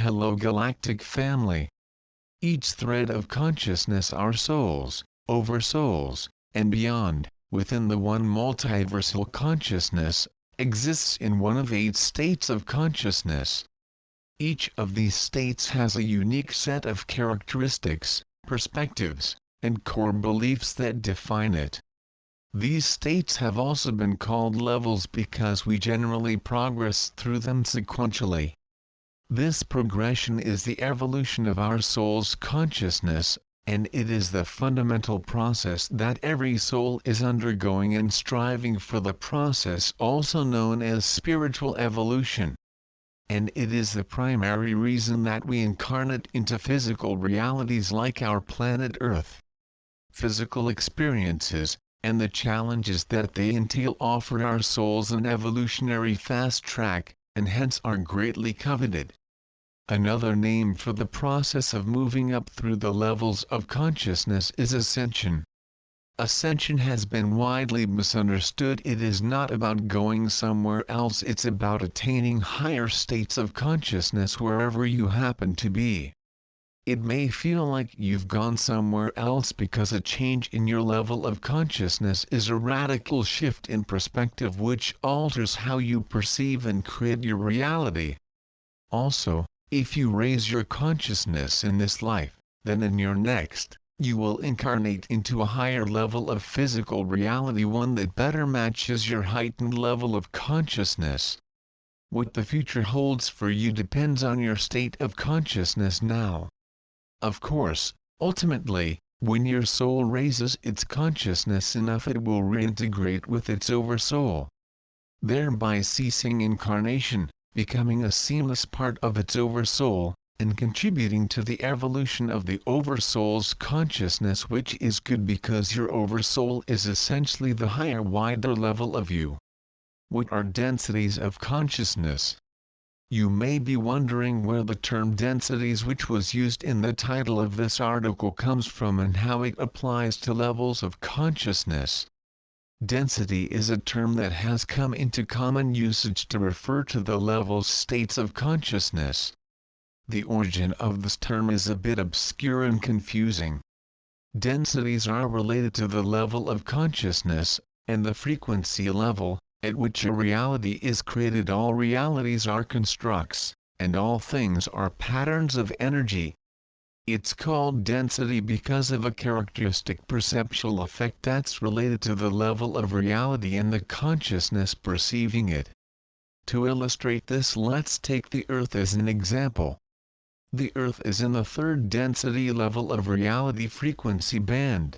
Hello Galactic family. Each thread of consciousness, our souls, oversouls, and beyond, within the one multiversal consciousness, exists in one of 8 states of consciousness. Each of these states has a unique set of characteristics, perspectives, and core beliefs that define it. These states have also been called levels because we generally progress through them sequentially. This progression is the evolution of our soul's consciousness, and it is the fundamental process that every soul is undergoing and striving for, the process also known as spiritual evolution. And it is the primary reason that we incarnate into physical realities like our planet Earth. Physical experiences, and the challenges that they entail, offer our souls an evolutionary fast track, and hence are greatly coveted. Another name for the process of moving up through the levels of consciousness is ascension. Ascension has been widely misunderstood. It is not about going somewhere else, it's about attaining higher states of consciousness wherever you happen to be. It may feel like you've gone somewhere else because a change in your level of consciousness is a radical shift in perspective which alters how you perceive and create your reality. Also, if you raise your consciousness in this life, then in your next, you will incarnate into a higher level of physical reality, one that better matches your heightened level of consciousness. What the future holds for you depends on your state of consciousness now. Of course, ultimately, when your soul raises its consciousness enough, it will reintegrate with its oversoul, thereby ceasing incarnation, becoming a seamless part of its oversoul, and contributing to the evolution of the oversoul's consciousness, which is good because your oversoul is essentially the higher, wider level of you. What are densities of consciousness? You may be wondering where the term densities, which was used in the title of this article, comes from and how it applies to levels of consciousness. Density is a term that has come into common usage to refer to the levels, states of consciousness. The origin of this term is a bit obscure and confusing. Densities are related to the level of consciousness, and the frequency level, at which a reality is created. All realities are constructs, and all things are patterns of energy. It's called density because of a characteristic perceptual effect that's related to the level of reality and the consciousness perceiving it. To illustrate this, let's take the Earth as an example. The Earth is in the 3rd density level of reality frequency band.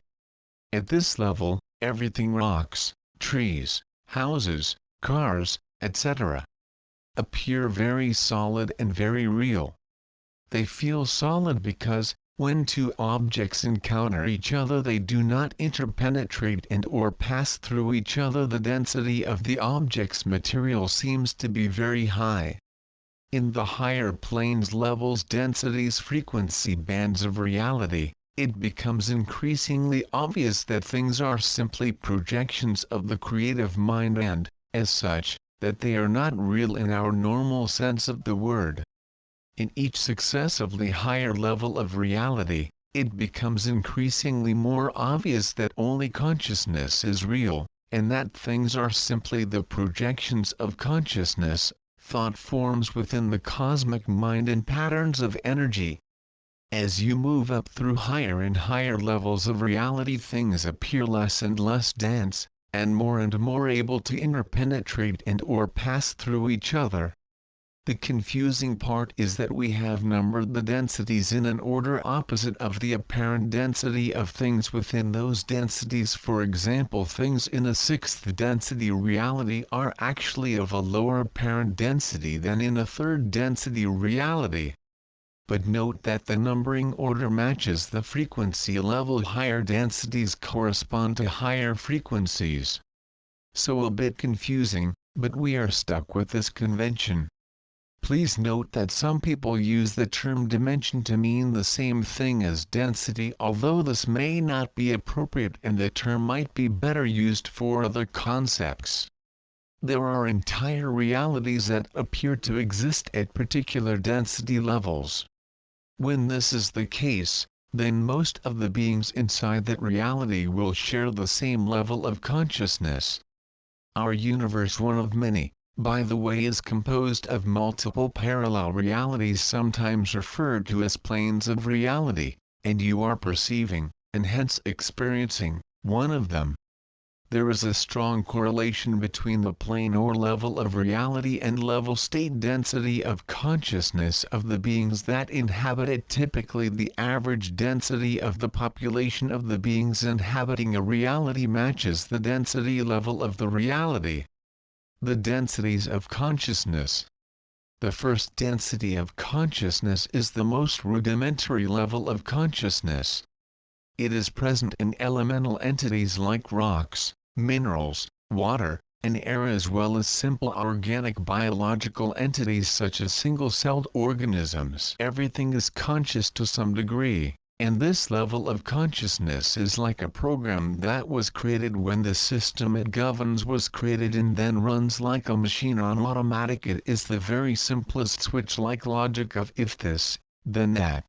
At this level, everything, rocks, trees, houses, cars, etc., appear very solid and very real. They feel solid because, when 2 objects encounter each other, they do not interpenetrate and or pass through each other. The density of the object's material seems to be very high. In the higher planes, levels, densities, frequency bands of reality, it becomes increasingly obvious that things are simply projections of the creative mind and, as such, that they are not real in our normal sense of the word. In each successively higher level of reality, it becomes increasingly more obvious that only consciousness is real, and that things are simply the projections of consciousness, thought forms within the cosmic mind and patterns of energy. As you move up through higher and higher levels of reality, things appear less and less dense, and more able to interpenetrate and or pass through each other. The confusing part is that we have numbered the densities in an order opposite of the apparent density of things within those densities. For example, things in a 6th density reality are actually of a lower apparent density than in a 3rd density reality. But note that the numbering order matches the frequency level. Higher densities correspond to higher frequencies. So a bit confusing, but we are stuck with this convention. Please note that some people use the term dimension to mean the same thing as density, although this may not be appropriate and the term might be better used for other concepts. There are entire realities that appear to exist at particular density levels. When this is the case, then most of the beings inside that reality will share the same level of consciousness. Our universe, one of many, by the way, is composed of multiple parallel realities, sometimes referred to as planes of reality, and you are perceiving, and hence experiencing, one of them. There is a strong correlation between the plane or level of reality and level state density of consciousness of the beings that inhabit it. Typically, the average density of the population of the beings inhabiting a reality matches the density level of the reality. The densities of consciousness. The first density of consciousness is the most rudimentary level of consciousness. It is present in elemental entities like rocks, minerals, water, and air, as well as simple organic biological entities such as single-celled organisms. Everything is conscious to some degree, and this level of consciousness is like a program that was created when the system it governs was created and then runs like a machine on automatic. It is the very simplest switch-like logic of if this, then that.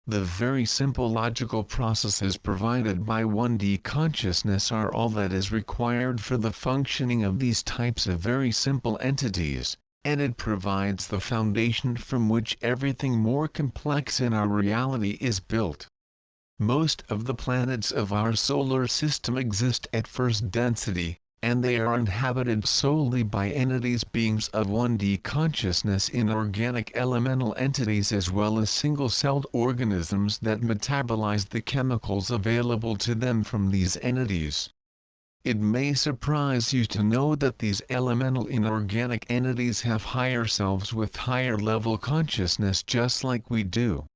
The very simple logical processes provided by 1D consciousness are all that is required for the functioning of these types of very simple entities, and it provides the foundation from which everything more complex in our reality is built. Most of the planets of our solar system exist at first density, and they are inhabited solely by entities, beings of 1D consciousness, inorganic elemental entities, as well as single-celled organisms that metabolize the chemicals available to them from these entities. It may surprise you to know that these elemental inorganic entities have higher selves with higher level consciousness just like we do.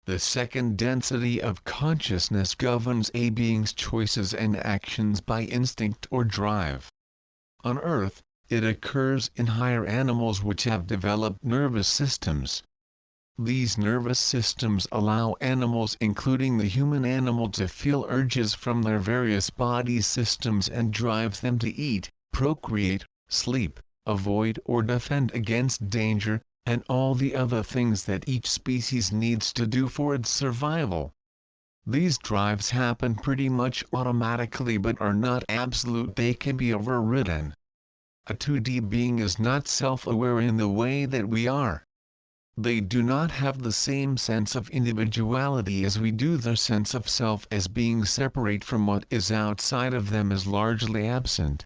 The second density of consciousness governs a being's choices and actions by instinct or drive. On Earth, it occurs in higher animals which have developed nervous systems. These nervous systems allow animals, including the human animal, to feel urges from their various body systems and drive them to eat, procreate, sleep, avoid or defend against danger, and all the other things that each species needs to do for its survival. These drives happen pretty much automatically but are not absolute. They can be overridden. A 2D being is not self-aware in the way that we are. They do not have the same sense of individuality as we do. Their sense of self as being separate from what is outside of them is largely absent.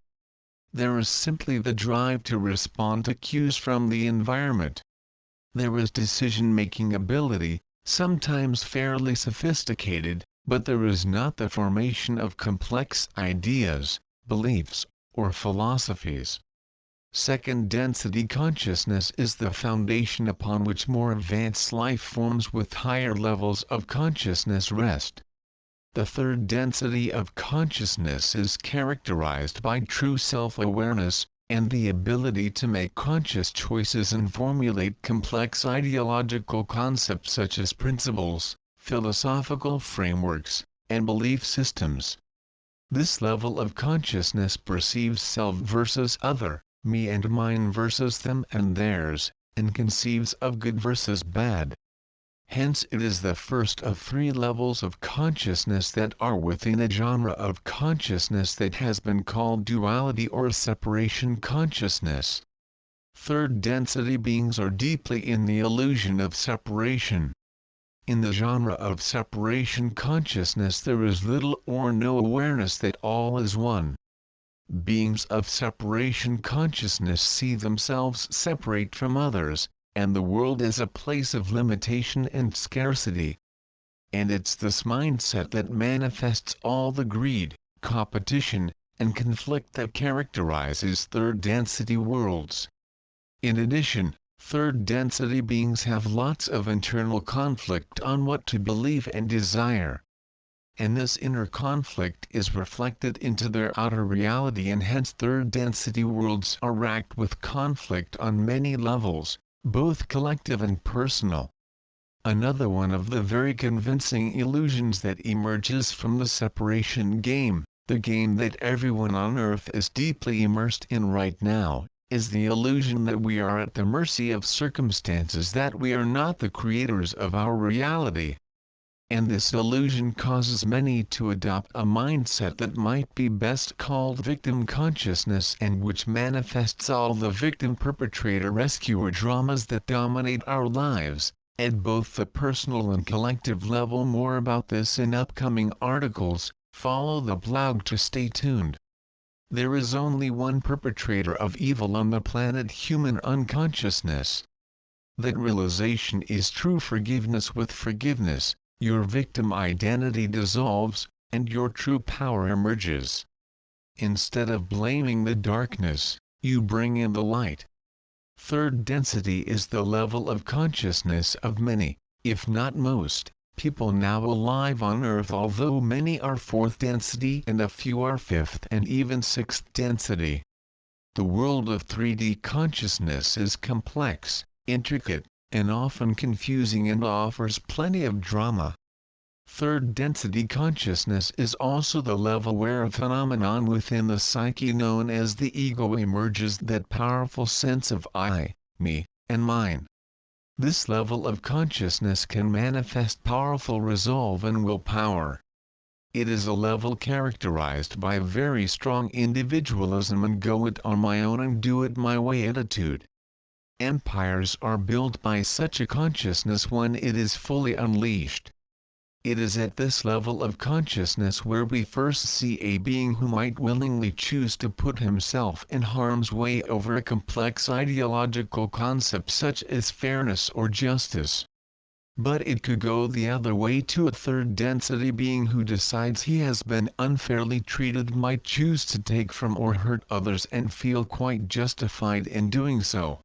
There is simply the drive to respond to cues from the environment. There is decision-making ability, sometimes fairly sophisticated, but there is not the formation of complex ideas, beliefs, or philosophies. Second density consciousness is the foundation upon which more advanced life forms with higher levels of consciousness rest. The third density of consciousness is characterized by true self-awareness, and the ability to make conscious choices and formulate complex ideological concepts such as principles, philosophical frameworks, and belief systems. This level of consciousness perceives self versus other, me and mine versus them and theirs, and conceives of good versus bad. Hence it is the first of three levels of consciousness that are within a genre of consciousness that has been called duality or separation consciousness. Third density beings are deeply in the illusion of separation. In the genre of separation consciousness there is little or no awareness that all is one. Beings of separation consciousness see themselves separate from others, and the world as a place of limitation and scarcity. And it's this mindset that manifests all the greed, competition, and conflict that characterizes third density worlds. In addition, third density beings have lots of internal conflict on what to believe and desire. And this inner conflict is reflected into their outer reality, and hence third density worlds are racked with conflict on many levels, both collective and personal. Another one of the very convincing illusions that emerges from the separation game, The game that everyone on Earth is deeply immersed in right now, is the illusion that we are at the mercy of circumstances, that we are not the creators of our reality. And this illusion causes many to adopt a mindset that might be best called victim consciousness, and which manifests all the victim-perpetrator-rescuer dramas that dominate our lives, at both the personal and collective level. More about this in upcoming articles. Follow the blog to stay tuned. There is only one perpetrator of evil on the planet: human unconsciousness. That realization is true forgiveness. With forgiveness, your victim identity dissolves, and your true power emerges. Instead of blaming the darkness, you bring in the light. Third density is the level of consciousness of many, if not most, people now alive on Earth, although many are fourth density and a few are fifth and even sixth density. The world of 3D consciousness is complex, intricate, and often confusing, and offers plenty of drama. Third density consciousness is also the level where a phenomenon within the psyche known as the ego emerges, that powerful sense of I, me, and mine. This level of consciousness can manifest powerful resolve and willpower. It is a level characterized by a very strong individualism and go it on my own and do it my way attitude. Empires are built by such a consciousness when it is fully unleashed. It is at this level of consciousness where we first see a being who might willingly choose to put himself in harm's way over a complex ideological concept such as fairness or justice. But it could go the other way too. A third density being who decides he has been unfairly treated might choose to take from or hurt others and feel quite justified in doing so.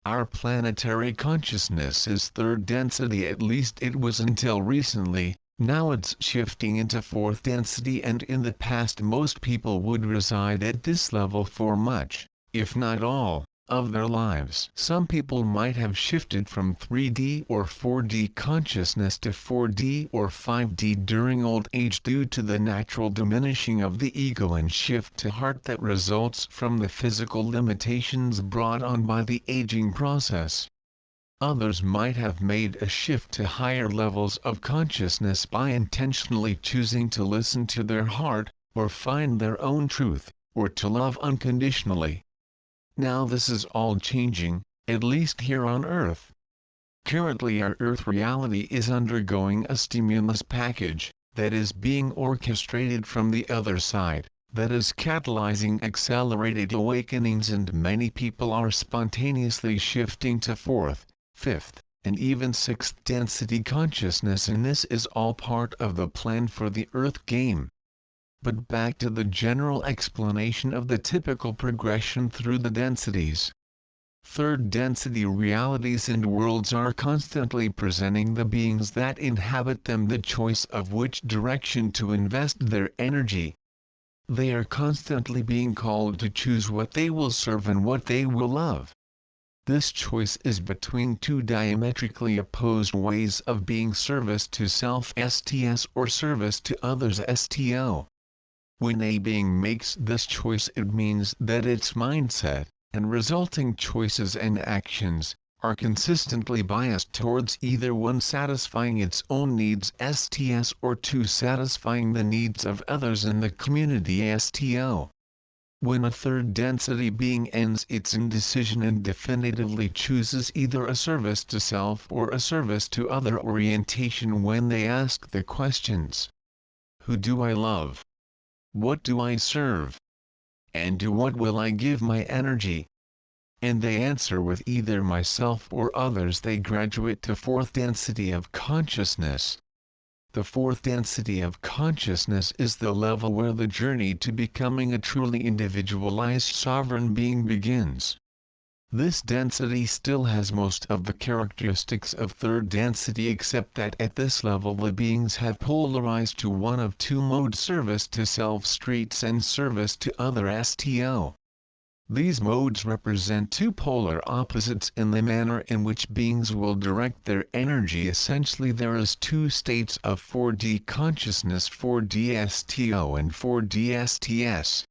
Our planetary consciousness is third density, at least it was until recently. Now it's shifting into fourth density, and in the past most people would reside at this level for much, if not all, of their lives. Some people might have shifted from 3D or 4D consciousness to 4D or 5D during old age due to the natural diminishing of the ego and shift to heart that results from the physical limitations brought on by the aging process. Others might have made a shift to higher levels of consciousness by intentionally choosing to listen to their heart, or find their own truth, or to love unconditionally. Now this is all changing, at least here on Earth. Currently our Earth reality is undergoing a stimulus package, that is being orchestrated from the other side, that is catalyzing accelerated awakenings, and many people are spontaneously shifting to fourth, fifth, and even sixth density consciousness, and this is all part of the plan for the Earth game. But back to the general explanation of the typical progression through the densities. Third density realities and worlds are constantly presenting the beings that inhabit them the choice of which direction to invest their energy. They are constantly being called to choose what they will serve and what they will love. This choice is between two diametrically opposed ways of being: service to self (STS) or service to others (STO). When a being makes this choice, it means that its mindset, and resulting choices and actions, are consistently biased towards either 1. Satisfying its own needs (STS) or 2. Satisfying the needs of others in the community (STO). When a third density being ends its indecision and definitively chooses either a service to self or a service to other orientation, when they ask the questions: who do I love? What do I serve? And to what will I give my energy? And they answer with either myself or others, they graduate to fourth density of consciousness. The fourth density of consciousness is the level where the journey to becoming a truly individualized sovereign being begins. This density still has most of the characteristics of third density, except that at this level the beings have polarized to one of two modes: service to self streets and service to other STO. These modes represent two polar opposites in the manner in which beings will direct their energy. Essentially, there is two states of 4D consciousness, 4D STO and 4D STS.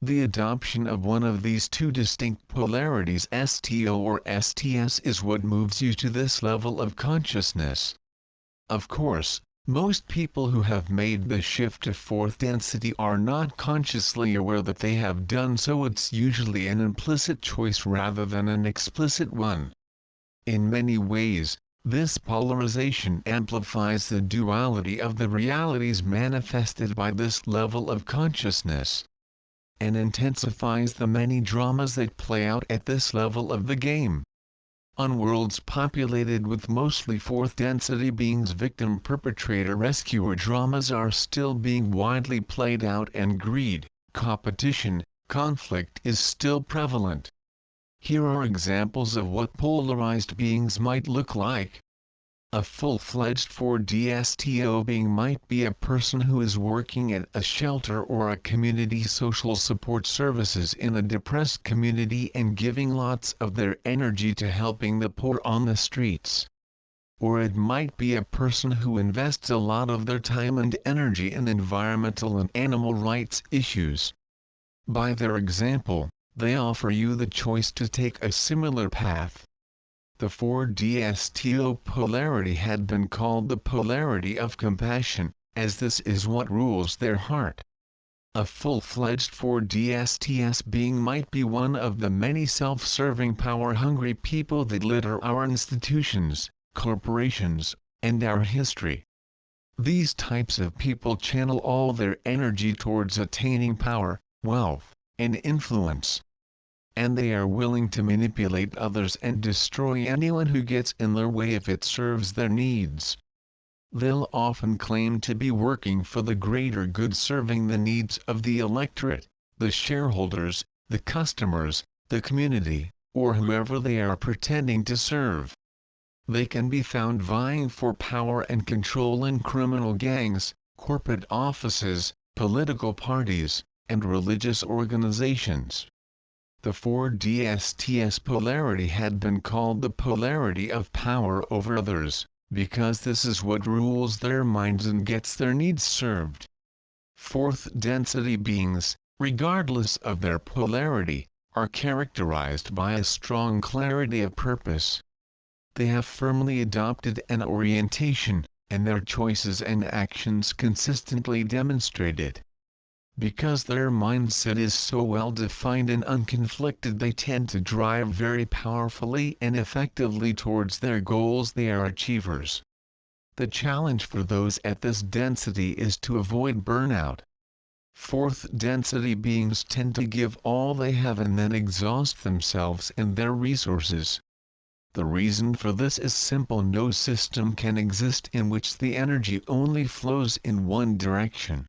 The adoption of one of these two distinct polarities, STO or STS, is what moves you to this level of consciousness. Of course, most people who have made the shift to fourth density are not consciously aware that they have done so. It's usually an implicit choice rather than an explicit one. In many ways, this polarization amplifies the duality of the realities manifested by this level of consciousness, and intensifies the many dramas that play out at this level of the game. On worlds populated with mostly fourth density beings, victim-perpetrator-rescuer dramas are still being widely played out, and greed, competition, conflict is still prevalent. Here are examples of what polarized beings might look like. A full-fledged 4D STO being might be a person who is working at a shelter or a community social support services in a depressed community and giving lots of their energy to helping the poor on the streets. Or it might be a person who invests a lot of their time and energy in environmental and animal rights issues. By their example, they offer you the choice to take a similar path. The 4D STO polarity had been called the polarity of compassion, as this is what rules their heart. A full-fledged 4D STS being might be one of the many self-serving, power-hungry people that litter our institutions, corporations, and our history. These types of people channel all their energy towards attaining power, wealth, and influence. And they are willing to manipulate others and destroy anyone who gets in their way if it serves their needs. They'll often claim to be working for the greater good, serving the needs of the electorate, the shareholders, the customers, the community, or whoever they are pretending to serve. They can be found vying for power and control in criminal gangs, corporate offices, political parties, and religious organizations. The 4D STS polarity had been called the polarity of power over others, because this is what rules their minds and gets their needs served. Fourth density beings, regardless of their polarity, are characterized by a strong clarity of purpose. They have firmly adopted an orientation, and their choices and actions consistently demonstrate it. Because their mindset is so well defined and unconflicted, they tend to drive very powerfully and effectively towards their goals. They are achievers. The challenge for those at this density is to avoid burnout. Fourth density beings tend to give all they have and then exhaust themselves and their resources. The reason for this is simple: no system can exist in which the energy only flows in one direction.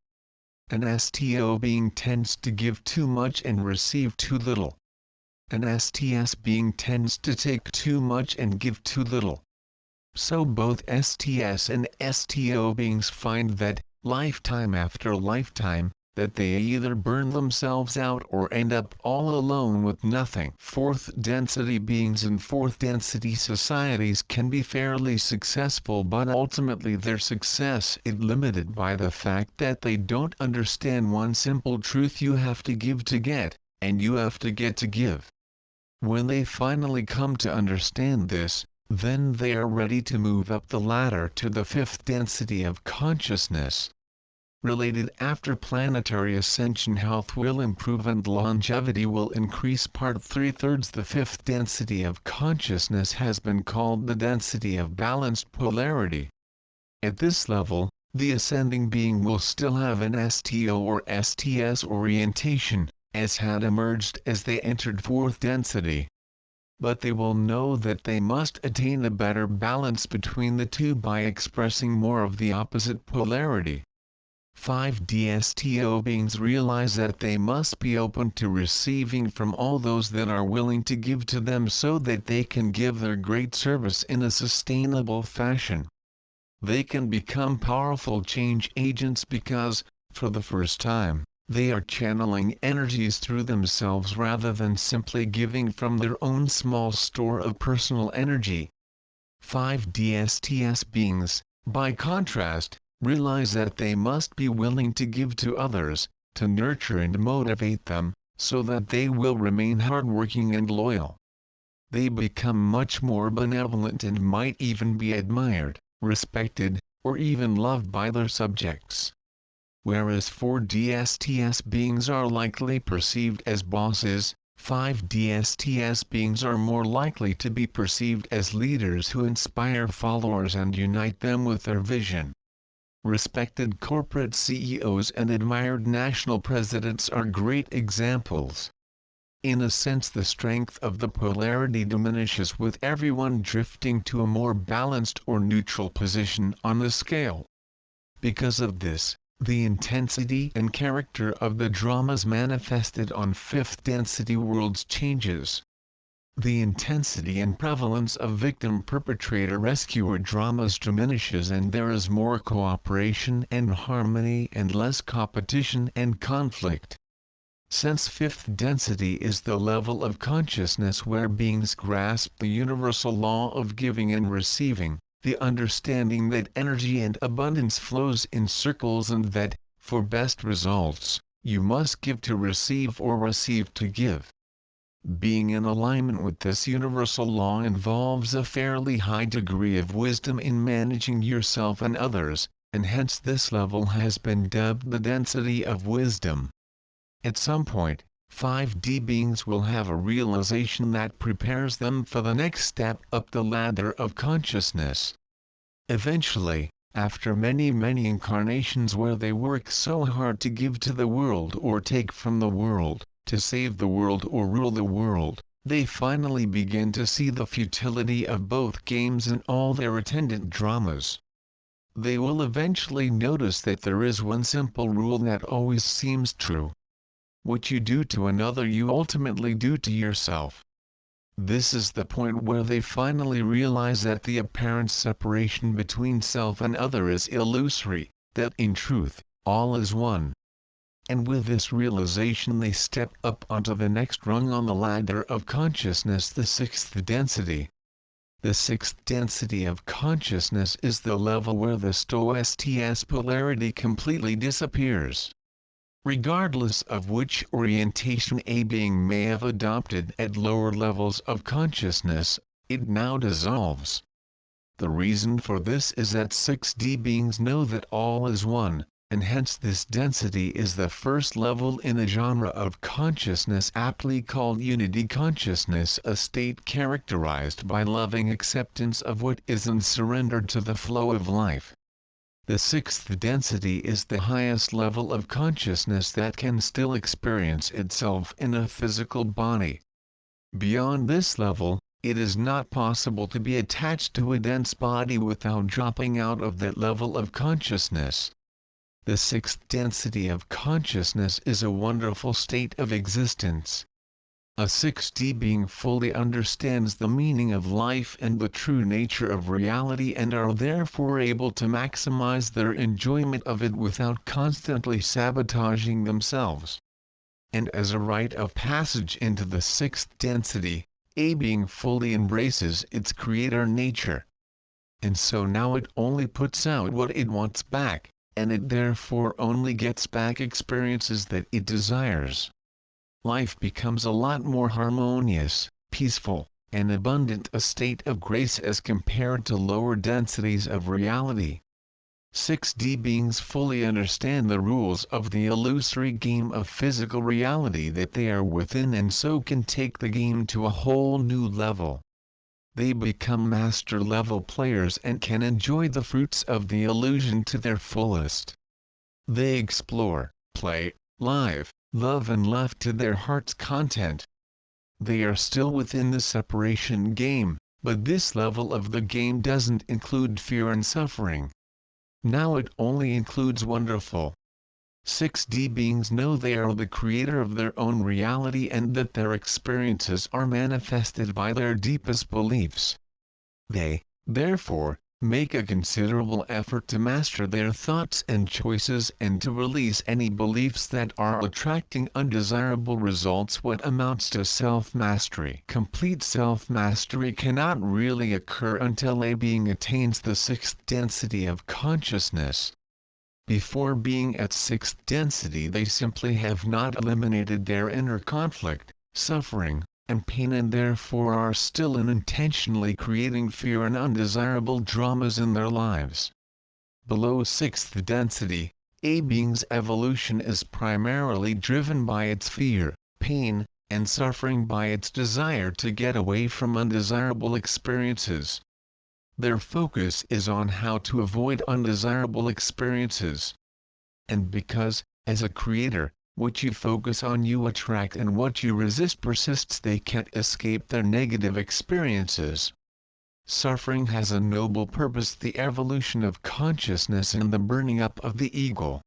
An STO being tends to give too much and receive too little. An STS being tends to take too much and give too little. So both STS and STO beings find that, lifetime after lifetime, that they either burn themselves out or end up all alone with nothing. Fourth density beings in fourth density societies can be fairly successful, but ultimately their success is limited by the fact that they don't understand one simple truth: you have to give to get, and you have to get to give. When they finally come to understand this, then they are ready to move up the ladder to the fifth density of consciousness. Related: after planetary ascension, health will improve and longevity will increase. Part 3/3. The fifth density of consciousness has been called the density of balanced polarity. At this level, the ascending being will still have an STO or STS orientation, as had emerged as they entered fourth density. But they will know that they must attain a better balance between the two by expressing more of the opposite polarity. 5D STO beings realize that they must be open to receiving from all those that are willing to give to them, so that they can give their great service in a sustainable fashion. They can become powerful change agents because, for the first time, They are channeling energies through themselves rather than simply giving from their own small store of personal energy. 5D STS beings, by contrast, realize that they must be willing to give to others, to nurture and motivate them, so that they will remain hardworking and loyal. They become much more benevolent and might even be admired, respected, or even loved by their subjects. Whereas 4D STS beings are likely perceived as bosses, 5D STS beings are more likely to be perceived as leaders who inspire followers and unite them with their vision. Respected corporate CEOs and admired national presidents are great examples. In a sense, the strength of the polarity diminishes with everyone drifting to a more balanced or neutral position on the scale. Because of this, the intensity and character of the dramas manifested on fifth density worlds changes. The intensity and prevalence of victim-perpetrator-rescuer dramas diminishes and there is more cooperation and harmony and less competition and conflict. Since fifth density is the level of consciousness where beings grasp the universal law of giving and receiving, the understanding that energy and abundance flows in circles and that, for best results, you must give to receive or receive to give. Being in alignment with this universal law involves a fairly high degree of wisdom in managing yourself and others, and hence this level has been dubbed the density of wisdom. At some point, 5D beings will have a realization that prepares them for the next step up the ladder of consciousness. Eventually, after many incarnations where they work so hard to give to the world or take from the world, to save the world or rule the world, they finally begin to see the futility of both games and all their attendant dramas. They will eventually notice that there is one simple rule that always seems true. What you do to another you ultimately do to yourself. This is the point where they finally realize that the apparent separation between self and other is illusory, that in truth, all is one. And with this realization they step up onto the next rung on the ladder of consciousness, the sixth density. The sixth density of consciousness is the level where the STO-STS polarity completely disappears. Regardless of which orientation a being may have adopted at lower levels of consciousness, it now dissolves. The reason for this is that 6D beings know that all is one, and hence this density is the first level in a genre of consciousness aptly called unity consciousness, a state characterized by loving acceptance of what is and surrender to the flow of life. The sixth density is the highest level of consciousness that can still experience itself in a physical body. Beyond this level, it is not possible to be attached to a dense body without dropping out of that level of consciousness. The sixth density of consciousness is a wonderful state of existence. A 6D being fully understands the meaning of life and the true nature of reality and are therefore able to maximize their enjoyment of it without constantly sabotaging themselves. And as a rite of passage into the sixth density, a being fully embraces its creator nature. And so now it only puts out what it wants back, and it therefore only gets back experiences that it desires. Life becomes a lot more harmonious, peaceful, and abundant, a state of grace as compared to lower densities of reality. 6D beings fully understand the rules of the illusory game of physical reality that they are within and so can take the game to a whole new level. They become master-level players and can enjoy the fruits of the illusion to their fullest. They explore, play, live, love and laugh to their heart's content. They are still within the separation game, but this level of the game doesn't include fear and suffering. Now it only includes wonderful. 6D beings know they are the creator of their own reality and that their experiences are manifested by their deepest beliefs. They, therefore, make a considerable effort to master their thoughts and choices and to release any beliefs that are attracting undesirable results. What amounts to self-mastery? Complete self-mastery cannot really occur until a being attains the sixth density of consciousness. Before being at sixth density, they simply have not eliminated their inner conflict, suffering, and pain, and therefore are still unintentionally creating fear and undesirable dramas in their lives. Below sixth density, a being's evolution is primarily driven by its fear, pain, and suffering, by its desire to get away from undesirable experiences. Their focus is on how to avoid undesirable experiences. And because, as a creator, what you focus on you attract, and what you resist persists, they can't escape their negative experiences. Suffering has a noble purpose: the evolution of consciousness and the burning up of the ego.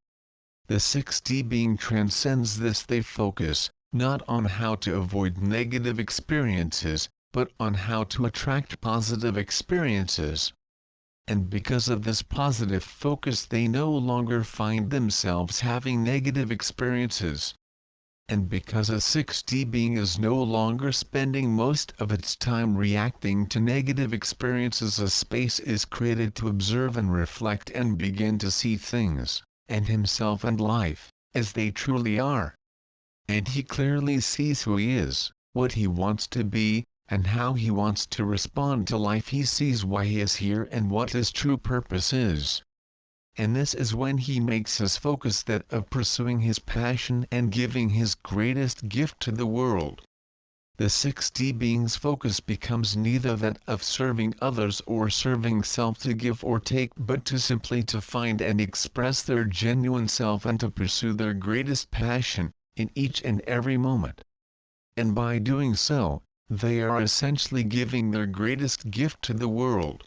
The 6D being transcends this. They focus, not on how to avoid negative experiences, but on how to attract positive experiences. And because of this positive focus, they no longer find themselves having negative experiences. And because a 6D being is no longer spending most of its time reacting to negative experiences, a space is created to observe and reflect and begin to see things, and himself and life, as they truly are. And he clearly sees who he is, what he wants to be, and how he wants to respond to life. He sees why he is here and what his true purpose is. And this is when he makes his focus that of pursuing his passion and giving his greatest gift to the world. The 6D being's focus becomes neither that of serving others or serving self to give or take, but to simply to find and express their genuine self and to pursue their greatest passion, in each and every moment. And by doing so, they are essentially giving their greatest gift to the world.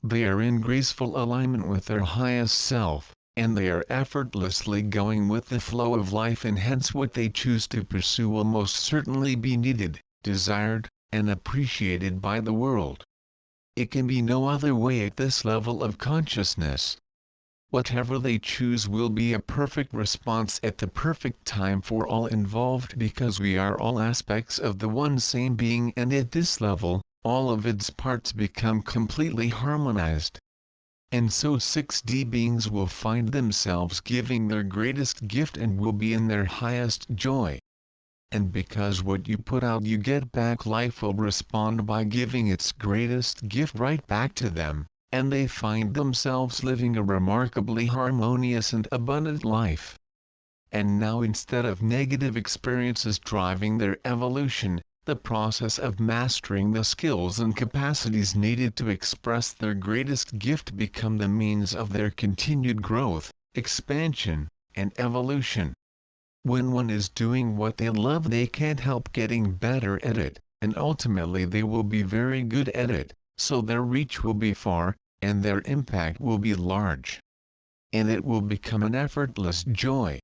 They are in graceful alignment with their highest self, and they are effortlessly going with the flow of life, and hence what they choose to pursue will most certainly be needed, desired, and appreciated by the world. It can be no other way at this level of consciousness. Whatever they choose will be a perfect response at the perfect time for all involved, because we are all aspects of the one same being, and at this level, all of its parts become completely harmonized. And so 6D beings will find themselves giving their greatest gift and will be in their highest joy. And because what you put out you get back, life will respond by giving its greatest gift right back to them, and they find themselves living a remarkably harmonious and abundant life. And now, instead of negative experiences driving their evolution, the process of mastering the skills and capacities needed to express their greatest gift become the means of their continued growth, expansion, and evolution. When one is doing what they love, they can't help getting better at it, and ultimately they will be very good at it, so their reach will be far, and their impact will be large. And it will become an effortless joy.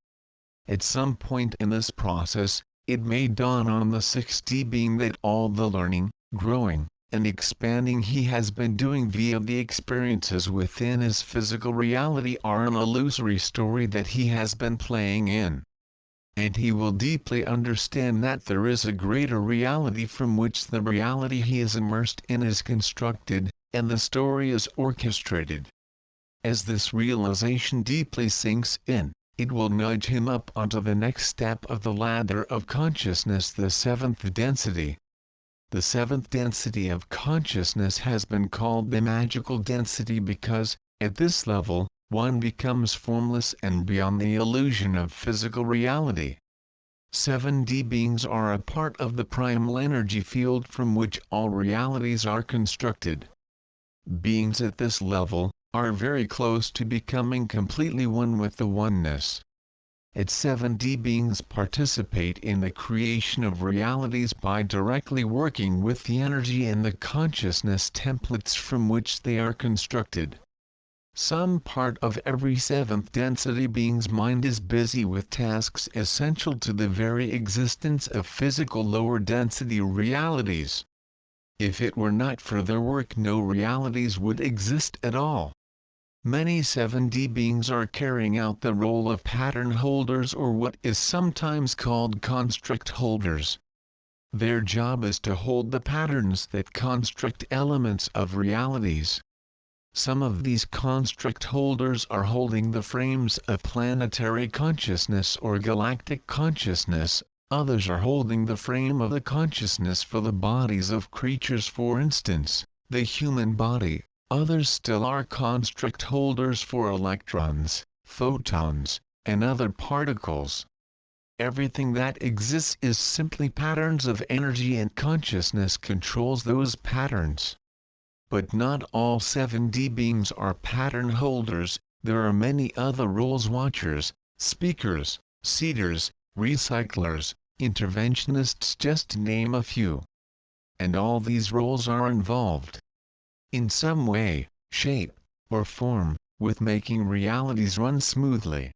At some point in this process, it may dawn on the 6D being that all the learning, growing, and expanding he has been doing via the experiences within his physical reality are an illusory story that he has been playing in. And he will deeply understand that there is a greater reality from which the reality he is immersed in is constructed, and the story is orchestrated. As this realization deeply sinks in, it will nudge him up onto the next step of the ladder of consciousness, the seventh density. The seventh density of consciousness has been called the magical density because, at this level, one becomes formless and beyond the illusion of physical reality. 7D beings are a part of the primal energy field from which all realities are constructed. Beings at this level are very close to becoming completely one with the oneness. At 7D beings participate in the creation of realities by directly working with the energy and the consciousness templates from which they are constructed. Some part of every seventh density being's mind is busy with tasks essential to the very existence of physical lower density realities. If it were not for their work, no realities would exist at all. Many 7D beings are carrying out the role of pattern holders, or what is sometimes called construct holders. Their job is to hold the patterns that construct elements of realities. Some of these construct holders are holding the frames of planetary consciousness or galactic consciousness, others are holding the frame of the consciousness for the bodies of creatures, for instance, the human body. Others still are construct holders for electrons, photons, and other particles. Everything that exists is simply patterns of energy, and consciousness controls those patterns. But not all 7D beings are pattern holders. There are many other roles: watchers, speakers, seeders, recyclers, interventionists, just to name a few. And all these roles are involved, in some way, shape, or form, with making realities run smoothly.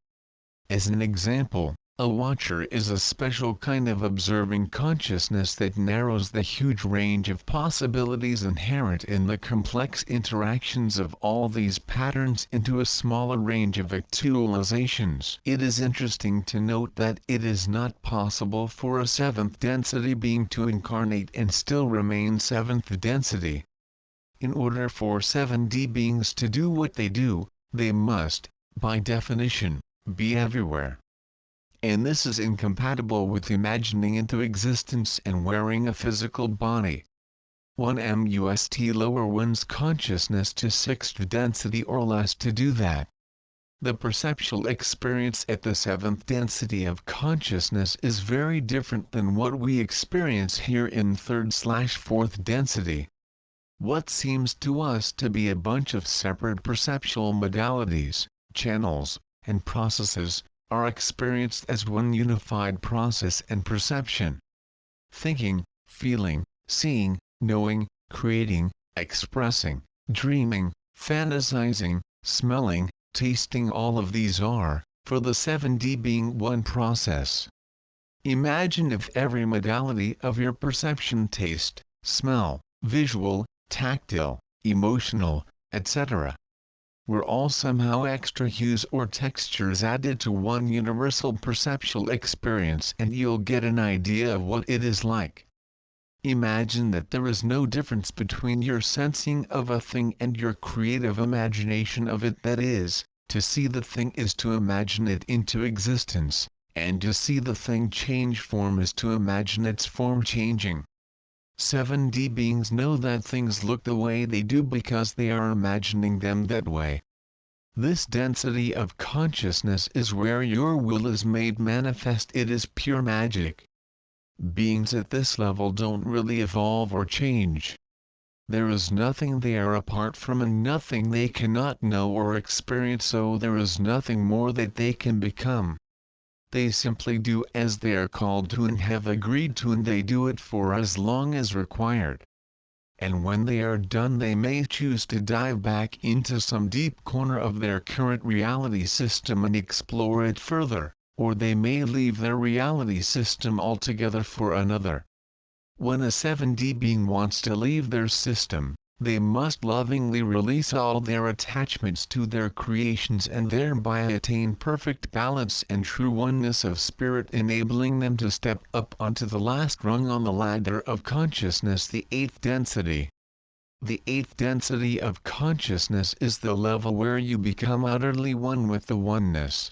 As an example, a watcher is a special kind of observing consciousness that narrows the huge range of possibilities inherent in the complex interactions of all these patterns into a smaller range of actualizations. It is interesting to note that it is not possible for a 7th density being to incarnate and still remain 7th density. In order for 7D beings to do what they do, they must, by definition, be everywhere. And this is incompatible with imagining into existence and wearing a physical body. One must lower one's consciousness to 6th density or less to do that. The perceptual experience at the 7th density of consciousness is very different than what we experience here in 3rd/4th density. What seems to us to be a bunch of separate perceptual modalities, channels, and processes, are experienced as one unified process and perception. Thinking, feeling, seeing, knowing, creating, expressing, dreaming, fantasizing, smelling, tasting, all of these are, for the 7D being, one process. Imagine if every modality of your perception, taste, smell, visual, tactile, emotional, etc., were all somehow extra hues or textures added to one universal perceptual experience, and you'll get an idea of what it is like. Imagine that there is no difference between your sensing of a thing and your creative imagination of it. That is, to see the thing is to imagine it into existence, and to see the thing change form is to imagine its form changing. 7D beings know that things look the way they do because they are imagining them that way. This density of consciousness is where your will is made manifest. It is pure magic. Beings at this level don't really evolve or change. There is nothing they are apart from and nothing they cannot know or experience, so there is nothing more that they can become. They simply do as they are called to and have agreed to, and they do it for as long as required. And when they are done, they may choose to dive back into some deep corner of their current reality system and explore it further, or they may leave their reality system altogether for another. When a 7D being wants to leave their system, they must lovingly release all their attachments to their creations and thereby attain perfect balance and true oneness of spirit, enabling them to step up onto the last rung on the ladder of consciousness, the 8th density. The 8th density of consciousness is the level where you become utterly one with the oneness.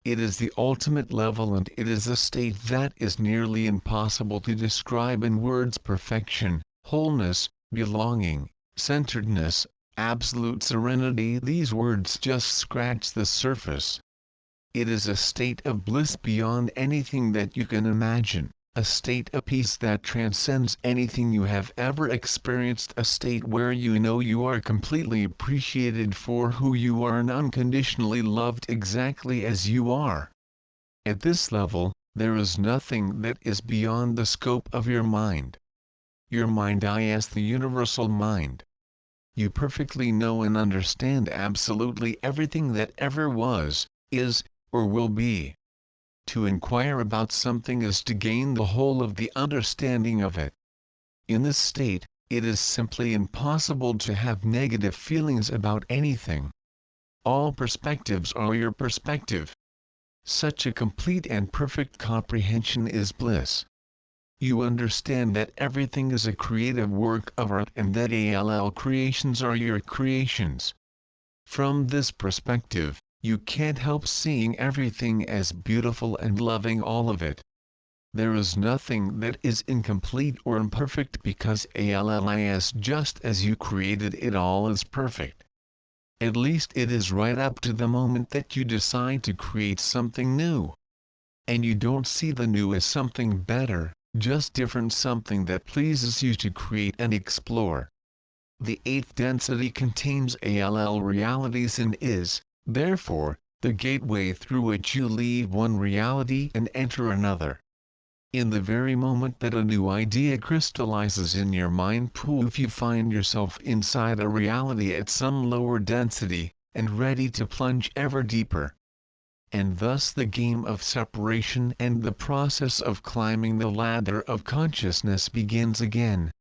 It is the ultimate level, and it is a state that is nearly impossible to describe in words. Perfection, wholeness, belonging, centeredness, absolute serenity, these words just scratch the surface. It is a state of bliss beyond anything that you can imagine, a state of peace that transcends anything you have ever experienced, a state where you know you are completely appreciated for who you are and unconditionally loved exactly as you are. At this level, there is nothing that is beyond the scope of your mind. Your mind is the universal mind. You perfectly know and understand absolutely everything that ever was, is, or will be. To inquire about something is to gain the whole of the understanding of it. In this state, it is simply impossible to have negative feelings about anything. All perspectives are your perspective. Such a complete and perfect comprehension is bliss. You understand that everything is a creative work of art and that all creations are your creations. From this perspective, you can't help seeing everything as beautiful and loving all of it. There is nothing that is incomplete or imperfect because ALLIS just as you created it all is perfect. At least it is right up to the moment that you decide to create something new. And you don't see the new as something better, just different, something that pleases you to create and explore. The eighth density contains all realities and is, therefore, the gateway through which you leave one reality and enter another. In the very moment that a new idea crystallizes in your mind, poof, you find yourself inside a reality at some lower density, and ready to plunge ever deeper. And thus the game of separation and the process of climbing the ladder of consciousness begins again.